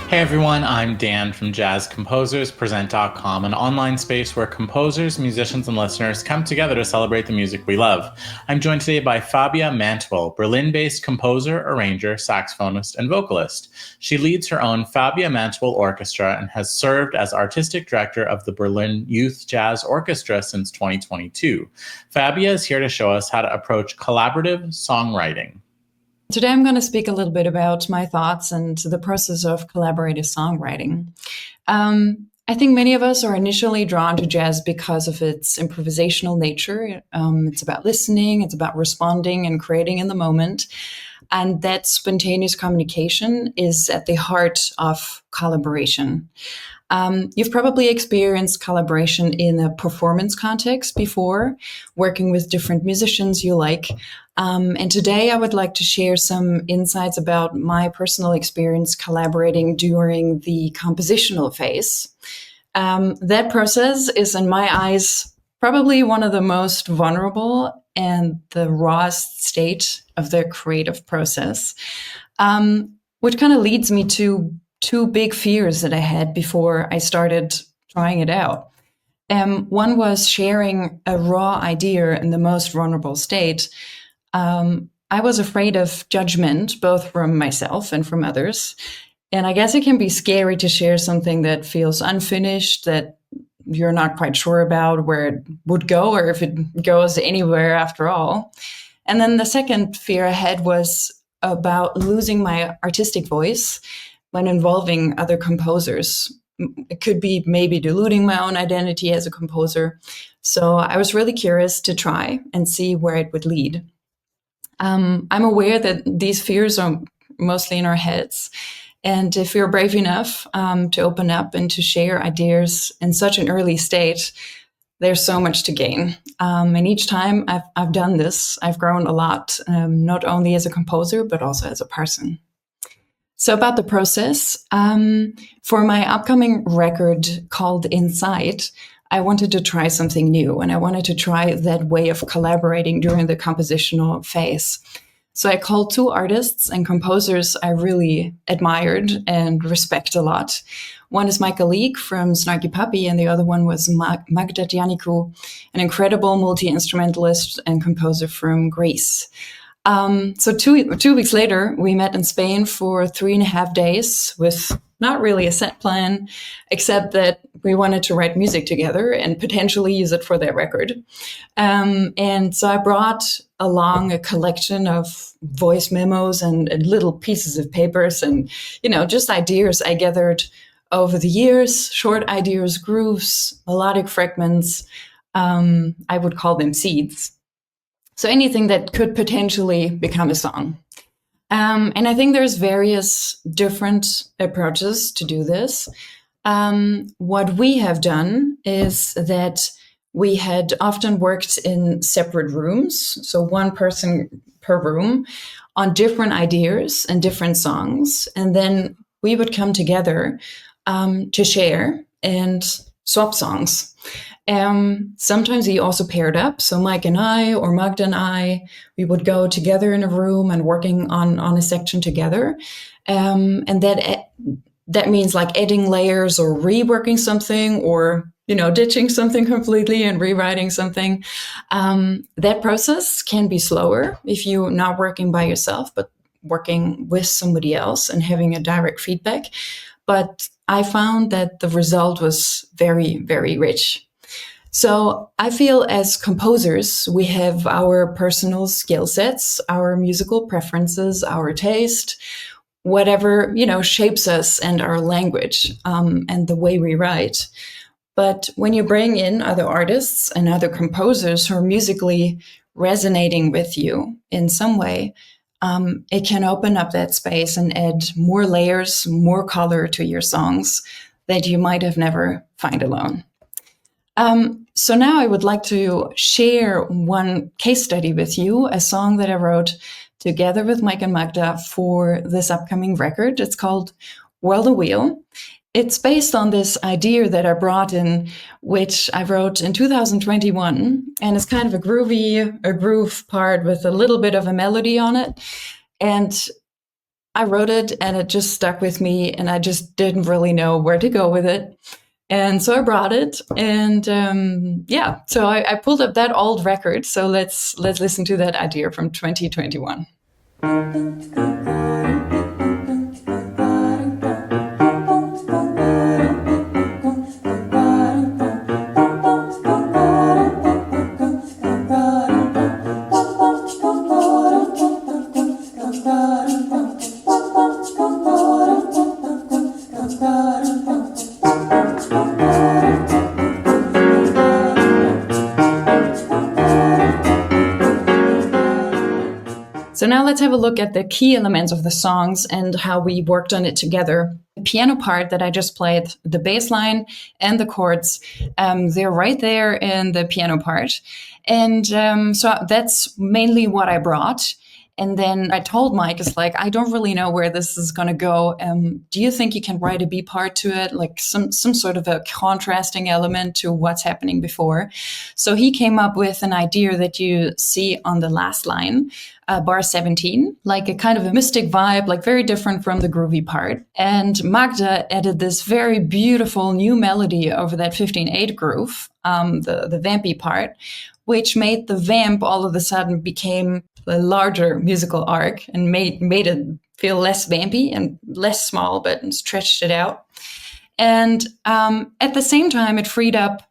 Hey everyone, I'm Dan from JazzComposersPresent.com, an online space where composers, musicians, and listeners come together to celebrate the music we love. I'm joined today by Fabia Mantwill, Berlin-based composer, arranger, saxophonist, and vocalist. She leads her own Fabia Mantwill Orchestra and has served as artistic director of the Berlin Youth Jazz Orchestra since 2022. Fabia is here to show us how to approach collaborative songwriting. Today I'm going to speak a little bit about my thoughts and the process of collaborative songwriting. I think many of us are initially drawn to jazz because of its improvisational nature. It's about listening, it's about responding and creating in the moment. And that spontaneous communication is at the heart of collaboration. You've probably experienced collaboration in a performance context before, working with different musicians you like. And today I would like to share some insights about my personal experience collaborating during the compositional phase. That process is, in my eyes, probably one of the most vulnerable and the rawest state of the creative process, which kind of leads me to two big fears that I had before I started trying it out. One was sharing a raw idea in the most vulnerable state. I was afraid of judgment, both from myself and from others. And I guess it can be scary to share something that feels unfinished, that you're not quite sure about where it would go or if it goes anywhere after all. And then the second fear I had was about losing my artistic voice when involving other composers. It could be maybe diluting my own identity as a composer. So I was really curious to try and see where it would lead. I'm aware that these fears are mostly in our heads. And if you're brave enough to open up and to share ideas in such an early state, there's so much to gain. And each time I've done this, I've grown a lot, not only as a composer, but also as a person. So about the process, for my upcoming record called Inside, I wanted to try something new, and I wanted to try that way of collaborating during the compositional phase. So I called two artists and composers I really admired and respect a lot. One is Michael Leek from Snarky Puppy, and the other one was Magda Giannikou, an incredible multi-instrumentalist and composer from Greece. So two weeks later, we met in Spain for 3.5 days with not really a set plan, except that we wanted to write music together and potentially use it for that record. And so I brought along a collection of voice memos and little pieces of papers and, just ideas I gathered over the years, short ideas, grooves, melodic fragments. I would call them seeds. So anything that could potentially become a song. And I think there's various different approaches to do this. What we have done is that we had often worked in separate rooms, so one person per room, on different ideas and different songs. And then we would come together to share and swap songs. Sometimes we also paired up. So Mike and I, or Magda and I, we would go together in a room and working on a section together. And that means like adding layers or reworking something or, ditching something completely and rewriting something. That process can be slower if you're not working by yourself, but working with somebody else and having a direct feedback. But I found that the result was very, very rich. So I feel as composers, we have our personal skill sets, our musical preferences, our taste, whatever, shapes us and our language and the way we write. But when you bring in other artists and other composers who are musically resonating with you in some way, it can open up that space and add more layers, more color to your songs that you might have never find alone. So now I would like to share one case study with you, a song that I wrote together with Mike and Magda for this upcoming record. It's called Whirl the Wheel. It's based on this idea that I brought in, which I wrote in 2021, and it's kind of a groove part with a little bit of a melody on it. And I wrote it and it just stuck with me, and I just didn't really know where to go with it. And so I brought it, and so I pulled up that old record. So let's listen to that idea from 2021. So now let's have a look at the key elements of the songs and how we worked on it together. The piano part that I just played, the bass line and the chords, they're right there in the piano part. And so that's mainly what I brought. And then I told Mike, it's like, I don't really know where this is going to go. Do you think you can write a B part to it? Like some sort of a contrasting element to what's happening before. So he came up with an idea that you see on the last line, bar 17, like a kind of a mystic vibe, like very different from the groovy part. And Magda added this very beautiful new melody over that 15/8 groove, the vampy part, which made the vamp all of a sudden became a larger musical arc and made it feel less vampy and less small, but stretched it out. And at the same time, it freed up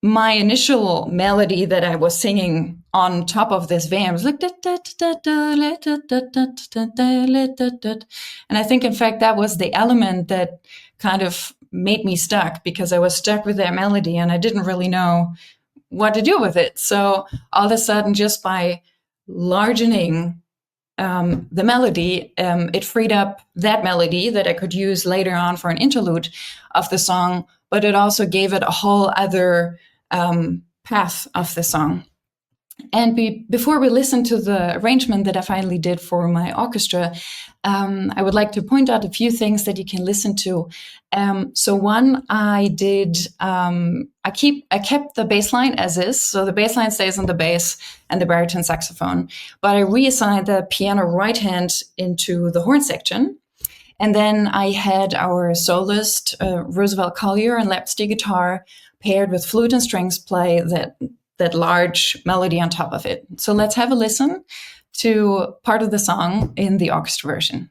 my initial melody that I was singing on top of this vamp. Like, and I think, in fact, that was the element that kind of made me stuck, because I was stuck with that melody and I didn't really know what to do with it. So all of a sudden, just by largening the melody, it freed up that melody that I could use later on for an interlude of the song, but it also gave it a whole other path of the song. And before we listen to the arrangement that I finally did for my orchestra, I would like to point out a few things that you can listen to. So one, I kept the bass line as is. So the bass line stays on the bass and the baritone saxophone, but I reassigned the piano right hand into the horn section. And then I had our soloist, Roosevelt Collier, and lap steel guitar paired with flute and strings play that large melody on top of it. So let's have a listen to part of the song in the orchestra version.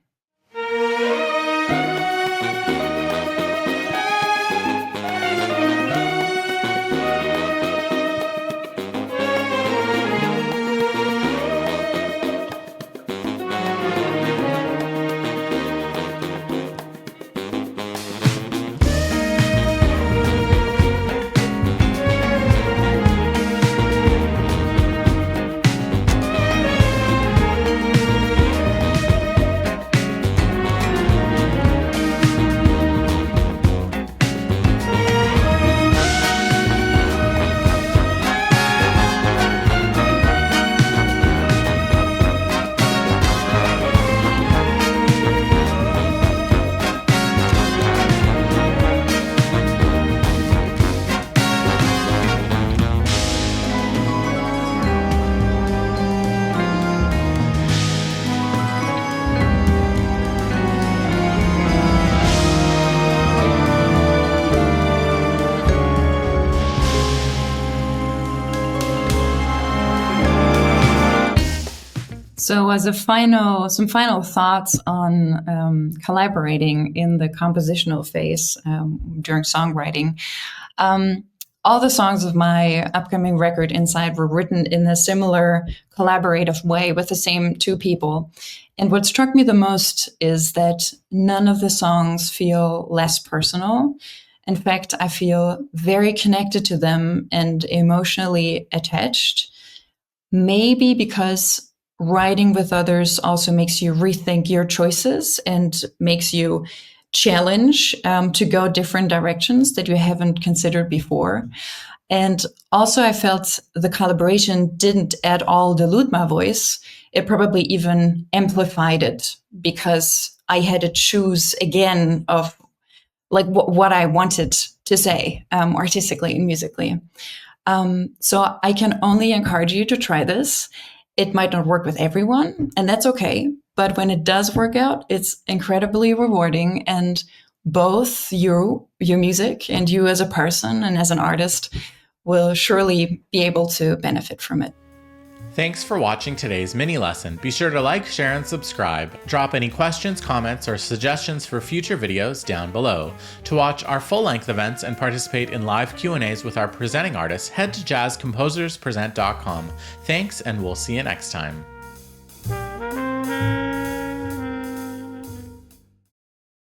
So as some final thoughts on collaborating in the compositional phase during songwriting. All the songs of my upcoming record, Inside, were written in a similar collaborative way with the same two people. And what struck me the most is that none of the songs feel less personal. In fact, I feel very connected to them and emotionally attached. Maybe because writing with others also makes you rethink your choices and makes you challenge to go different directions that you haven't considered before. And also I felt the collaboration didn't at all dilute my voice. It probably even amplified it, because I had to choose again of like what I wanted to say artistically and musically. So I can only encourage you to try this. It might not work with everyone, and that's okay. But when it does work out, it's incredibly rewarding, and both your music and you as a person and as an artist will surely be able to benefit from it. Thanks for watching today's mini lesson. Be sure to like, share, and subscribe. Drop any questions, comments, or suggestions for future videos down below. To watch our full-length events and participate in live Q&As with our presenting artists, head to jazzcomposerspresent.com. Thanks, and we'll see you next time.